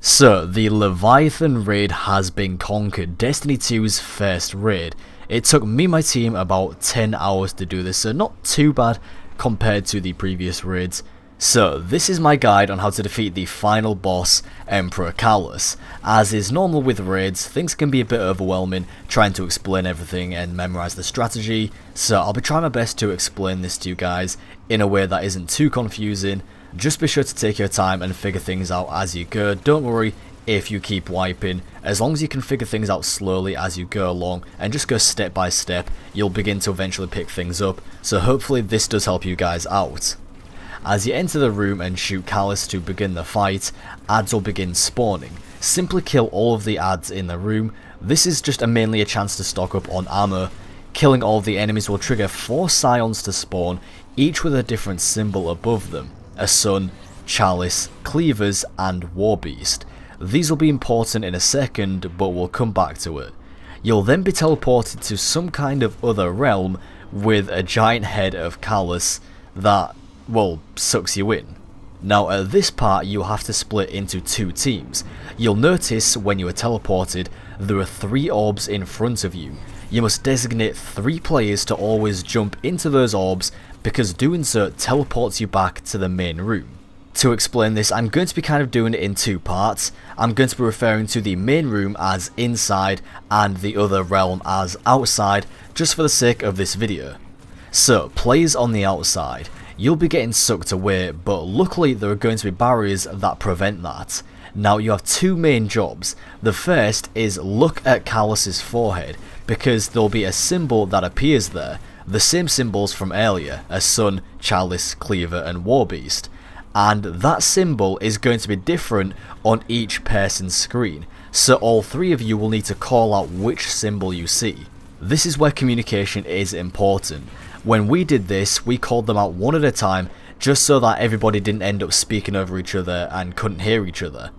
So, the Leviathan raid has been conquered, Destiny 2's first raid. It took me and my team about 10 hours to do this, so not too bad compared to the previous raids. So, this is my guide on how to defeat the final boss, Emperor Calus. As is normal with raids, things can be a bit overwhelming trying to explain everything and memorize the strategy, so I'll be trying my best to explain this to you guys in a way that isn't too confusing. Just be sure to take your time and figure things out as you go. Don't worry if you keep wiping, as long as you can figure things out slowly as you go along and just go step by step, you'll begin to eventually pick things up, so hopefully this does help you guys out. As you enter the room and shoot Calus to begin the fight, adds will begin spawning. Simply kill all of the adds in the room. This is just mainly a chance to stock up on ammo. Killing all of the enemies will trigger 4 scions to spawn, each with a different symbol above them. A sun, chalice, cleavers and warbeast. These will be important in a second, but we'll come back to it. You'll then be teleported to some kind of other realm with a giant head of Calus that, well, sucks you in. Now at this part you'll have to split into 2 teams. You'll notice when you are teleported there are 3 orbs in front of you. You must designate 3 players to always jump into those orbs, because doing so teleports you back to the main room. To explain this, I'm going to be kind of doing it in 2 parts. I'm going to be referring to the main room as inside and the other realm as outside, just for the sake of this video. So, players on the outside, you'll be getting sucked away, but luckily there are going to be barriers that prevent that. Now you have 2 main jobs. The first is look at Calus's forehead, because there'll be a symbol that appears there. The same symbols from earlier, a sun, chalice, cleaver and warbeast. And that symbol is going to be different on each person's screen, so all 3 of you will need to call out which symbol you see. This is where communication is important. When we did this, we called them out one at a time, just so that everybody didn't end up speaking over each other and couldn't hear each other.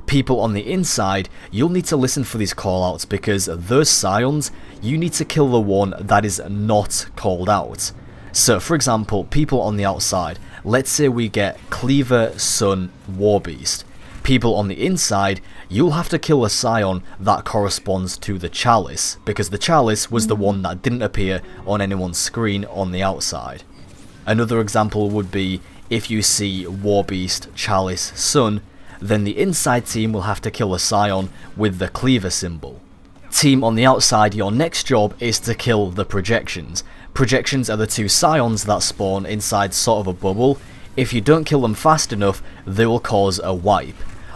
People on the inside, you'll need to listen for these callouts, because those scions, you need to kill the one that is not called out. So for example, people on the outside, let's say we get Cleaver, Sun, Warbeast. People on the inside, you'll have to kill a scion that corresponds to the chalice, because the chalice was the one that didn't appear on anyone's screen on the outside. Another example would be, if you see Warbeast, Chalice, Sun, then the inside team will have to kill a scion with the cleaver symbol. Team on the outside, your next job is to kill the projections. Projections are the 2 scions that spawn inside sort of a bubble. If you don't kill them fast enough, they will cause a wipe.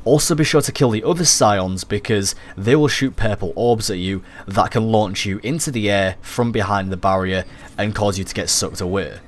Also be sure to kill the other scions, because they will shoot purple orbs at you that can launch you into the air from behind the barrier and cause you to get sucked away.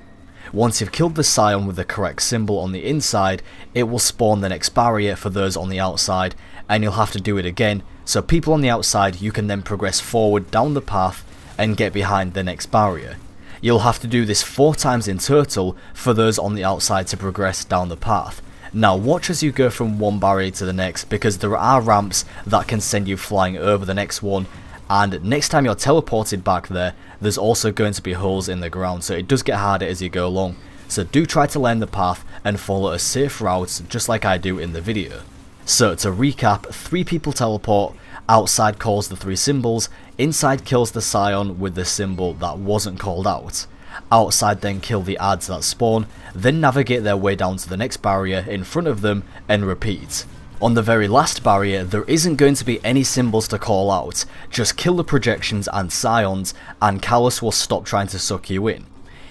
Once you've killed the scion with the correct symbol on the inside, it will spawn the next barrier for those on the outside, and you'll have to do it again, so people on the outside, you can then progress forward down the path and get behind the next barrier. You'll have to do this 4 times in total for those on the outside to progress down the path. Now watch as you go from one barrier to the next, because there are ramps that can send you flying over the next one, and next time you're teleported back there, there's also going to be holes in the ground, so it does get harder as you go along. So do try to learn the path and follow a safe route, just like I do in the video. So to recap, 3 people teleport, outside calls the 3 symbols, inside kills the scion with the symbol that wasn't called out. Outside then kill the adds that spawn, then navigate their way down to the next barrier in front of them and repeat. On the very last barrier, there isn't going to be any symbols to call out, just kill the projections and scions and Calus will stop trying to suck you in.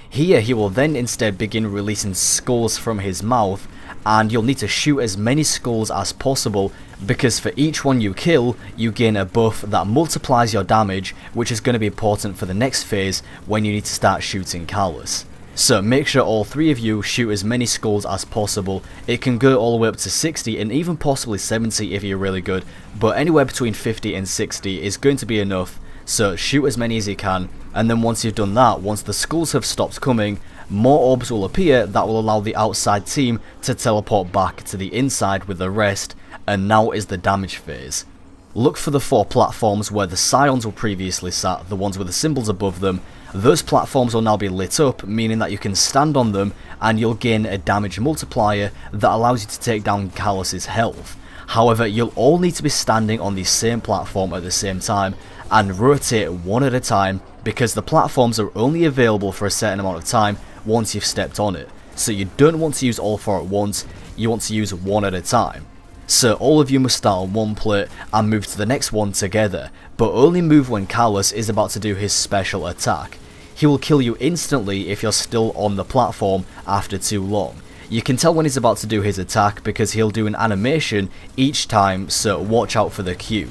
Here he will then instead begin releasing skulls from his mouth, and you'll need to shoot as many skulls as possible, because for each one you kill, you gain a buff that multiplies your damage, which is going to be important for the next phase when you need to start shooting Calus. So make sure all 3 of you shoot as many skulls as possible. It can go all the way up to 60 and even possibly 70 if you're really good, but anywhere between 50 and 60 is going to be enough, so shoot as many as you can, and then once you've done that, once the skulls have stopped coming, more orbs will appear that will allow the outside team to teleport back to the inside with the rest, and now is the damage phase. Look for the 4 platforms where the scions were previously sat, the ones with the symbols above them. Those platforms will now be lit up, meaning that you can stand on them and you'll gain a damage multiplier that allows you to take down Calus's health. However, you'll all need to be standing on the same platform at the same time and rotate one at a time, because the platforms are only available for a certain amount of time once you've stepped on it. So you don't want to use all 4 at once, you want to use one at a time. So all of you must start on one plate and move to the next one together, but only move when Calus is about to do his special attack. He will kill you instantly if you're still on the platform after too long. You can tell when he's about to do his attack because he'll do an animation each time, so watch out for the cue.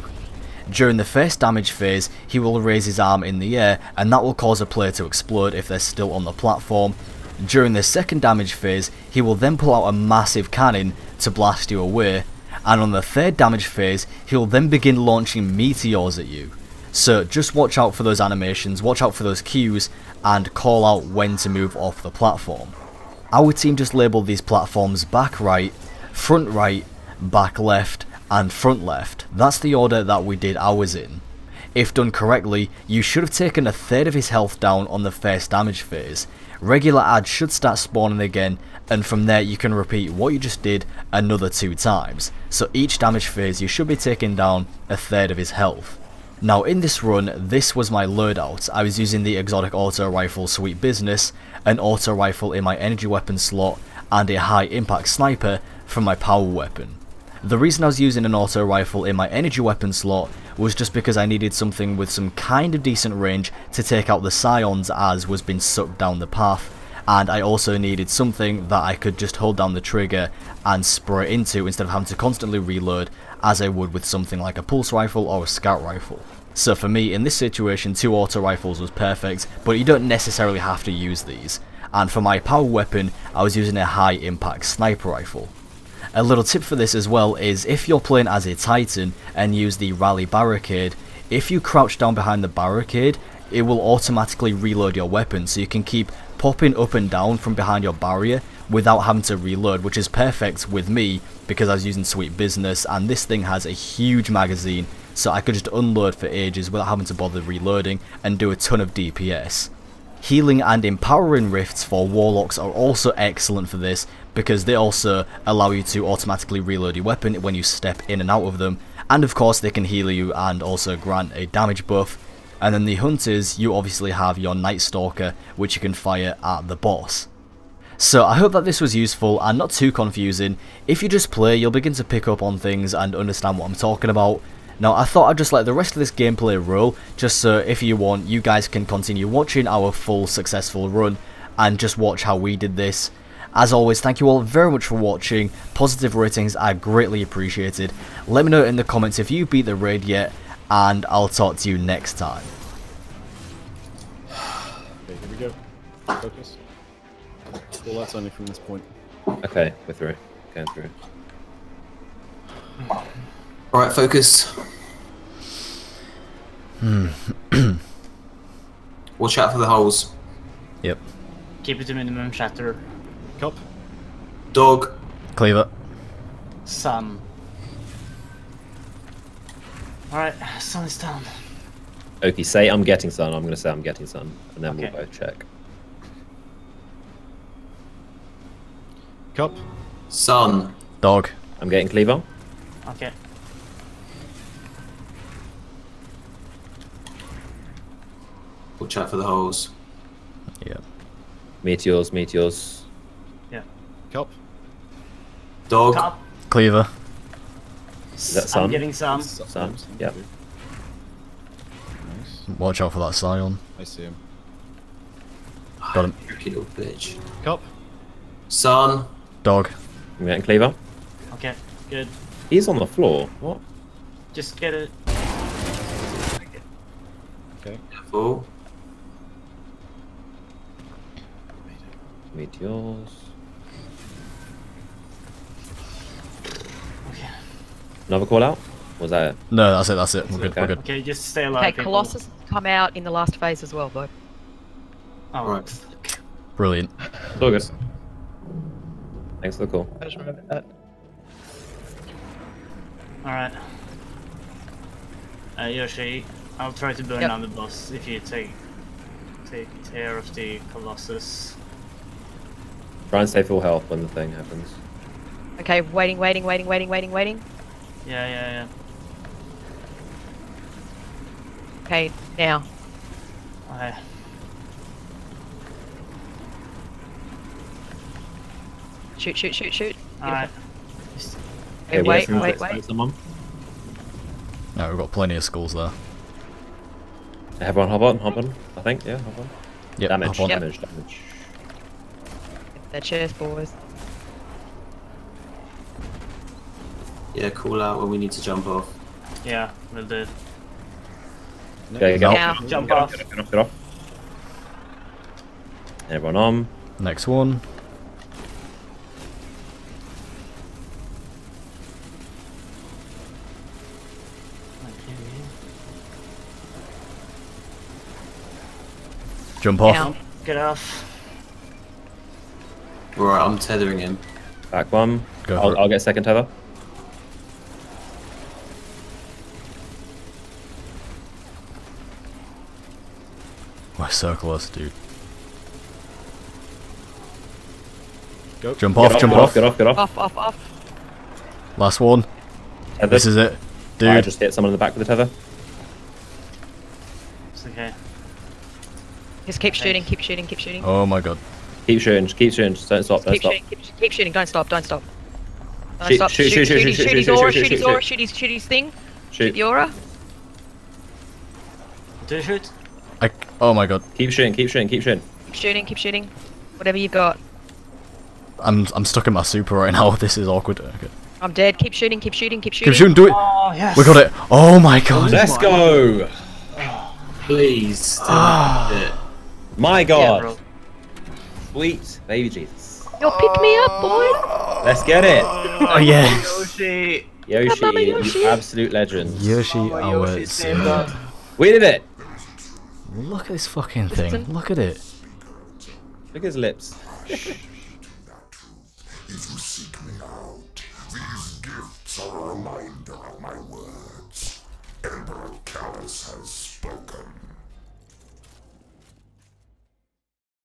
During the first damage phase, he will raise his arm in the air and that will cause a player to explode if they're still on the platform. During the second damage phase, he will then pull out a massive cannon to blast you away, and on the third damage phase, he will then begin launching meteors at you. So just watch out for those animations, watch out for those cues, and call out when to move off the platform. Our team just labelled these platforms back right, back left, and front left. That's the order that we did ours in. If done correctly, you should have taken a third of his health down on the first damage phase. Regular ads should start spawning again, and from there you can repeat what you just did another 2 times. So each damage phase you should be taking down a third of his health. Now in this run, this was my loadout. I was using the exotic auto rifle Sweet Business, an auto rifle in my energy weapon slot, and a high impact sniper from my power weapon. The reason I was using an auto rifle in my energy weapon slot was just because I needed something with some kind of decent range to take out the scions as was being sucked down the path, and I also needed something that I could just hold down the trigger and spray into instead of having to constantly reload as I would with something like a pulse rifle or a scout rifle. So for me in this situation 2 auto rifles was perfect, but you don't necessarily have to use these. And for my power weapon I was using a high impact sniper rifle. A little tip for this as well is if you're playing as a Titan and use the rally barricade, if you crouch down behind the barricade, it will automatically reload your weapon, so you can keep popping up and down from behind your barrier without having to reload, which is perfect with me because I was using Sweet Business and this thing has a huge magazine, so I could just unload for ages without having to bother reloading and do a ton of DPS. Healing and empowering rifts for warlocks are also excellent for this because they also allow you to automatically reload your weapon when you step in and out of them, and of course they can heal you and also grant a damage buff. And then the hunters, you obviously have your Night Stalker which you can fire at the boss. So I hope that this was useful and not too confusing. If you just play, you'll begin to pick up on things and understand what I'm talking about. Now I thought I'd just let the rest of this gameplay roll, just so if you want, you guys can continue watching our full successful run and just watch how we did this. As always, thank you all very much for watching. Positive ratings are greatly appreciated. Let me know in the comments if you beat the raid yet, and I'll talk to you next time. Okay, here we go. Focus. Full lights only from this point. Okay, we're through. Going through. Alright, focus. Watch out for the holes. Yep. Keep it to minimum, shatter. Cop. Dog. Cleaver. Sun. Alright, sun is down. Okay, say I'm getting sun. I'm going to say I'm getting sun. And then Okay. we'll both check. Cop. Sun. Dog. I'm getting cleaver. Okay. Watch out for the holes. Yep. Meteors, meteors. Yeah. Cop. Dog. Top. Cleaver. Is that sun? I'm getting some. Sun. Yep. Nice. Watch out for that scion. I see him. Got him. Tricky little bitch. Cop. Sun. Dog. I'm getting cleaver. Okay, good. He's on the floor. What? Just get it. Okay. Careful. Meteors. Okay. Another call out? Was that it? No, that's it, that's it. We're good, Okay. we're good. Okay, just stay alive. Okay, people. Colossus come out in the last phase as well, though. Oh, Right. Brilliant. It's all good. Thanks for the call. I just remembered that. Alright. Yoshi, I'll try to burn Yep. down the boss if you take care of the Colossus. Try and stay full health when the thing happens. Okay, waiting. Yeah. Okay, now. Okay. Shoot. Alright. Okay, wait. Someone. No, we've got plenty of skulls there. Everyone hop on. I think, yeah, hop on. Yep, Damage. hop on. That chest, boys. Yeah, call out when we need to jump off. Yeah, we'll do. Okay, No. Now. Jump off. Get off. Everyone on. Next one. Jump off. Now. Get off. Alright, I'm tethering him. Back one. Go for it. I'll get second tether. We're so close, dude. Go. Jump off, jump off. Get off. Off. Last one. Tether. This is it. Dude. I just hit someone in the back with the tether. It's okay. Just keep shooting. Oh my god. Keep shooting. Don't stop. Don't stop. Keep shooting. Don't stop. Don't stop. Shoot Shoot his aura. Shoot his thing. Shoot the aura. Do you shoot? Oh my god. Keep shooting. Keep shooting. Whatever you've got. I'm stuck in my super right now. This is awkward. Okay. I'm dead. Keep shooting. Keep shooting, do it! Oh, yes. We got it! Oh my god! Let's go! Please. Tell me it. My Yeah, god! bro. Sweet baby Jesus. Yo, pick me up, boy. Let's get it! Oh yes! Yoshi. Yoshi, Mama Yoshi. you absolute legend. Yoshi, Oh, our Yoshi's saved Simba. up. We did it! Look at this fucking thing. Listen. Look at it. Look at his lips. If you seek me out, these gifts are a reminder of my words. Emperor Calus has